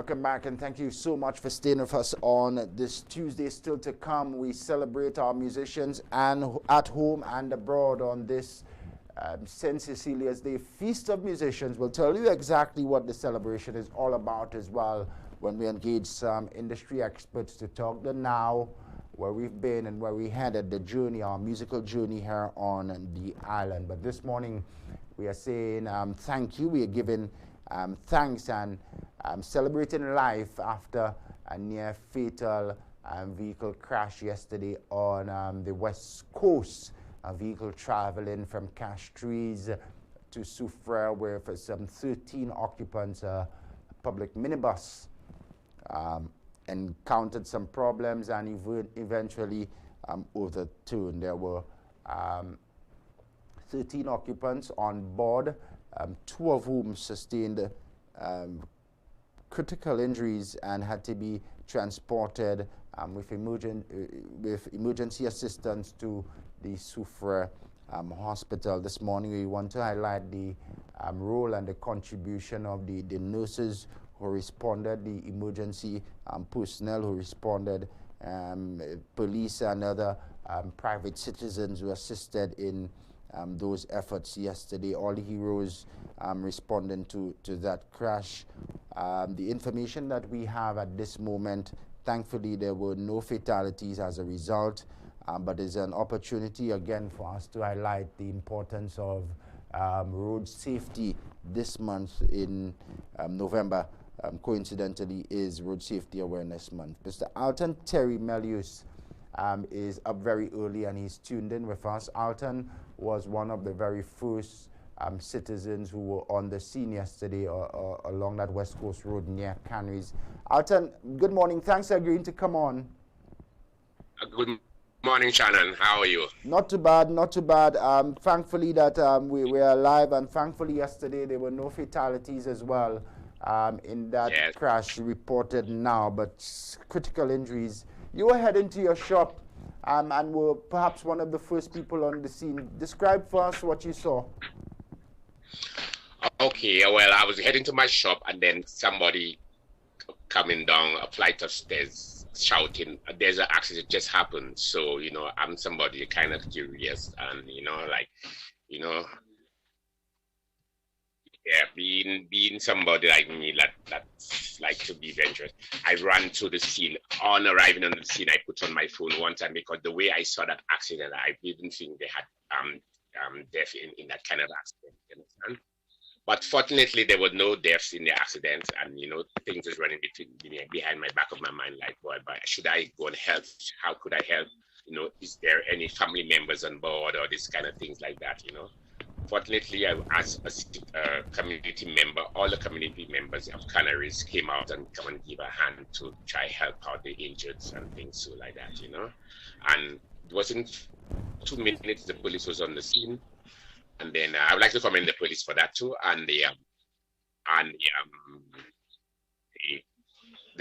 welcome back, and thank you so much for staying with us on this Tuesday. Still to come, we celebrate our musicians and at home and abroad on this St. Cecilia's Day Feast of Musicians. We'll tell you exactly what the celebration is all about as well when we engage some industry experts to talk the now, where we've been and where we headed, the journey, our musical journey here on the island. But this morning, we are saying thank you. We are giving thanks and celebrating life after a near fatal vehicle crash yesterday on the west coast. A vehicle traveling from Canaries to Soufrière, where for some 13 occupants, a public minibus encountered some problems and eventually overturned. There were 13 occupants on board, 2 of whom sustained critical injuries and had to be transported with emergency assistance to the Soufrière hospital. This morning we want to highlight the role and the contribution of the nurses who responded, the emergency personnel who responded, police and other private citizens who assisted in those efforts yesterday. All the heroes responding to that crash. The information that we have at this moment, thankfully there were no fatalities as a result, but there's an opportunity again for us to highlight the importance of road safety this month in November. Coincidentally is Road Safety Awareness Month. Mr. Alton Terry Melius is up very early and he's tuned in with us. Alton was one of the very first citizens who were on the scene yesterday along that West Coast Road near Canaries. Alton, good morning. Thanks for agreeing to come on. Good morning, Shannon. How are you? Not too bad, not too bad. Thankfully that we're alive, and thankfully yesterday there were no fatalities as well in that crash reported now, but critical injuries. You were heading to your shop and were perhaps one of the first people on the scene. Describe for us what you saw. Okay, well, I was heading to my shop and then somebody coming down a flight of stairs shouting, there's an accident just happened. So, you know, I'm somebody kind of curious and, you know, like, you know, yeah, being somebody like me that's like to be adventurous, I ran to the scene. On arriving on the scene, I put on my phone one time because the way I saw that accident, I didn't think they had death in that kind of accident. You understand? But fortunately, there were no deaths in the accident, and you know things was running behind my back of my mind, like, boy, but should I go and help? How could I help? You know, is there any family members on board or this kind of things like that? You know. Fortunately, as a community member, all the community members of Canaries came out and come and give a hand to try help out the injured and things so like that, you know. And it wasn't 2 minutes the police was on the scene, and then I would like to commend the police for that too, and the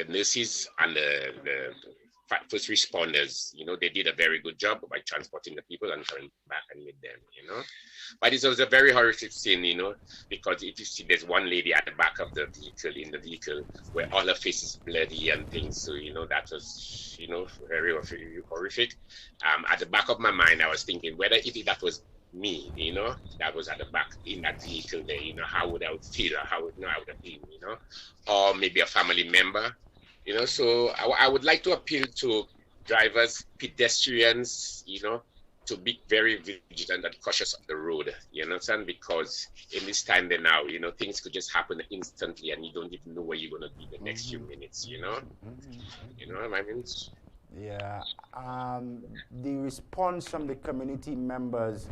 nurses and the first responders, you know, they did a very good job by transporting the people and coming back and with them, you know. But it was a very horrific scene, you know, because if you see there's one lady at the back of the vehicle, in the vehicle, where all her face is bloody and things. So, you know, that was, you know, very horrific. At the back of my mind, I was thinking whether if that was me, you know, that was at the back in that vehicle there, you know, how would I feel, or how would I would have been, you know, or maybe a family member. You know, so I would like to appeal to drivers, pedestrians, you know, to be very vigilant and cautious on the road, you understand? Because in this time there now, you know, things could just happen instantly and you don't even know where you're going to be the next few minutes, you know? You know what I mean? Yeah. The response from the community members,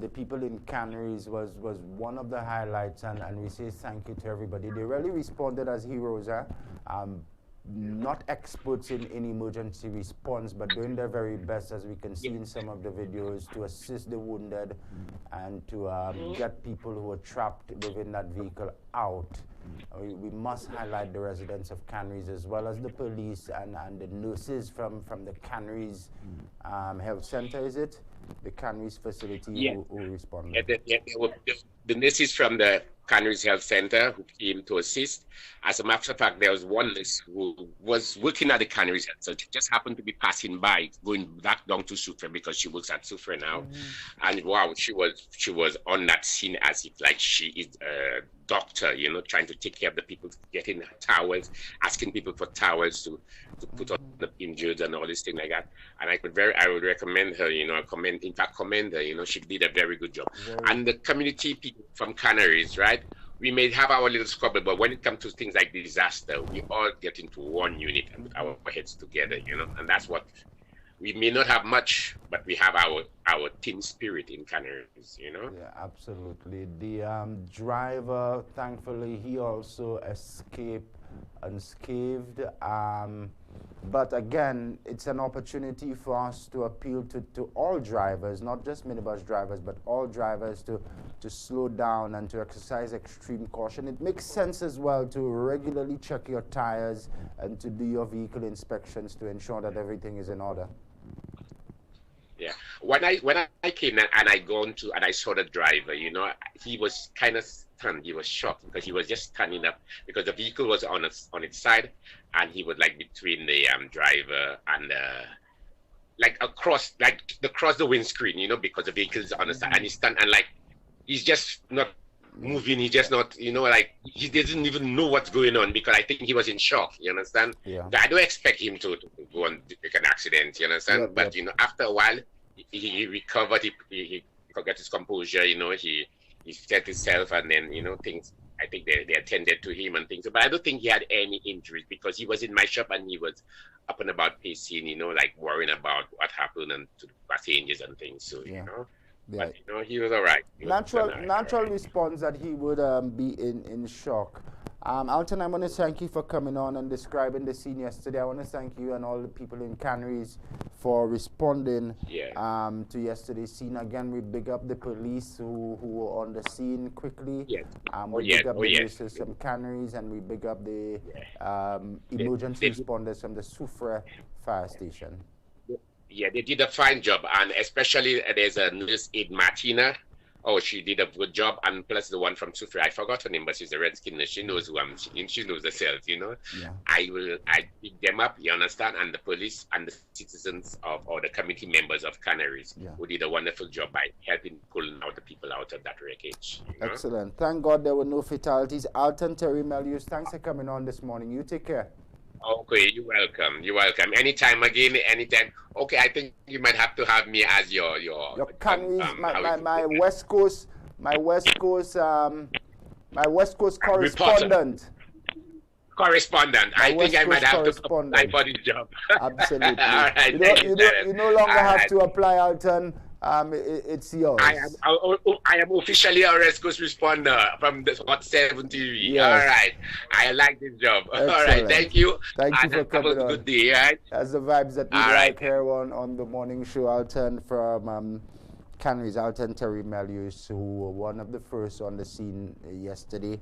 the people in Canaries was one of the highlights, and we say thank you to everybody. They really responded as heroes, not experts in emergency response, but doing their very best, as we can see in some of the videos, to assist the wounded and to get people who are trapped within that vehicle out. We must highlight the residents of Canaries as well as the police and the nurses from the Canaries Health Center, is it? The Canaries facility who responded. Yeah, the nurses from the Canaries Health Center who came to assist. As a matter of fact, there was one nurse who was working at the Canaries Health Center, just happened to be passing by, going back down to Sufre because she works at Sufre now. Mm-hmm. And wow, she was on that scene as if like she is a doctor, trying to take care of the people, getting towels, asking people for towels to put on the injured and all this thing like that. And I would recommend her, commend her, she did a very good job. And the community people from Canaries, right? We may have our little squabble, but when it comes to things like disaster, we all get into one unit and put our heads together, and that's what we may not have much, but we have our team spirit in Canaries. Yeah, absolutely. The driver, thankfully, he also escaped unscathed. But again, it's an opportunity for us to appeal to all drivers, not just minibus drivers, but all drivers to slow down and to exercise extreme caution. It makes sense as well to regularly check your tires and to do your vehicle inspections to ensure that everything is in order. Yeah. When I came and I saw the driver, he was kind of stunned. He was shocked because he was just standing up because the vehicle was on its side, and he was like between the driver and like across the windscreen, because the vehicle is on the side, and he's stand and like he's just not moving. He just not, like he doesn't even know what's going on because I think he was in shock. You understand? Yeah. I don't expect him to go and make an accident. You understand? Yep, but yep. After a while, he recovered. He got his composure. He set himself, and then things. I think they attended to him and things. But I don't think he had any injuries because he was in my shop and he was up and about pacing. Like worrying about what happened and to the passengers and things. So Yeah. But he was all right. Natural response that he would be in shock. Alton, I want to thank you for coming on and describing the scene yesterday. I want to thank you and all the people in Canaries for responding to yesterday's scene. Again, we big up the police who were on the scene quickly. Yes. We big up the nurses from Canaries, and we big up the emergency responders from the Sufre fire station. Yeah, they did a fine job, and especially there's a nurse aide, Martina. Oh, she did a good job, and plus the one from Sufre, I forgot her name, but she's a redskin nurse. She knows who I'm. She knows herself, Yeah. I pick them up, you understand, and the police and the citizens or the committee members of Canaries who did a wonderful job by helping pulling out the people out of that wreckage. Excellent. Thank God there were no fatalities. Alton Terry Melius, thanks for coming on this morning. You take care. Okay, you're welcome. You're welcome. Anytime again, anytime. Okay, I think you might have to have me as your Canaries, my West Coast correspondent. I think I might have to apply for this job. Absolutely. All right, you no longer have to apply, Alton. It's yours. I am officially a West Coast responder from the Hot 7 TV. Yes. All right. I like this job. Excellent. All right. Thank you. Thank you for coming on. Have a good day. All right. That's the vibes that we like here on the morning show. Alton from Canaries, Alton Terry Melius, who were one of the first on the scene yesterday.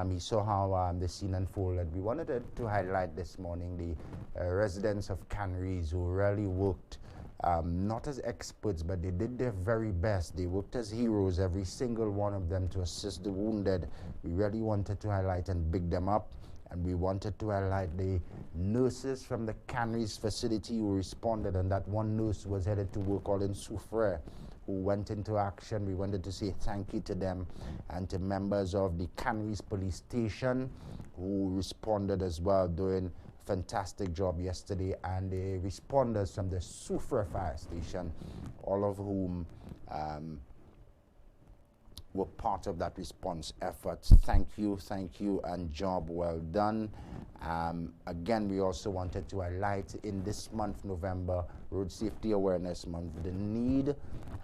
He saw how the scene unfolded. We wanted to highlight this morning the residents of Canaries who really worked. Not as experts, but they did their very best. They worked as heroes, every single one of them, to assist the wounded. We really wanted to highlight and big them up, and we wanted to highlight the nurses from the Canaries facility who responded, and that one nurse was headed to work all in Sufre, who went into action. We wanted to say thank you to them and to members of the Canaries police station who responded as well, doing fantastic job yesterday, and the responders from the Sufre fire station, all of whom were part of that response effort. Thank you, and job well done. Again, we also wanted to highlight in this month, November, Road Safety Awareness Month, the need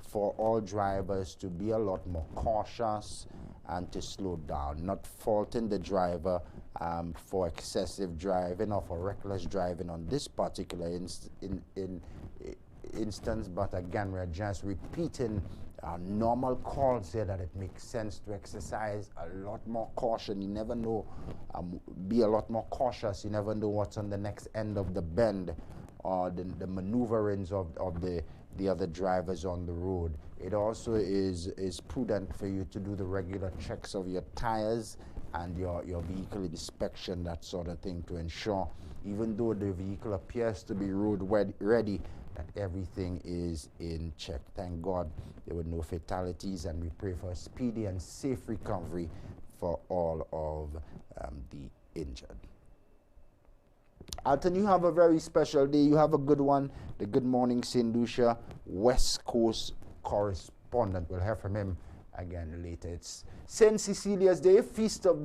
for all drivers to be a lot more cautious and to slow down, not faulting the driver for excessive driving or for reckless driving on this particular instance, but again, we're just repeating normal calls here that it makes sense to exercise a lot more caution. You never know, be a lot more cautious. You never know what's on the next end of the bend or the maneuverings of the the other drivers on the road. It also is prudent for you to do the regular checks of your tires and your vehicle inspection, that sort of thing, to ensure, even though the vehicle appears to be road ready, that everything is in check. Thank God there were no fatalities, and we pray for a speedy and safe recovery for all of the injured. Alton, you have a very special day. You have a good one. The Good Morning St. Lucia West Coast correspondent. We'll hear from him again later. It's St. Cecilia's Day, Feast of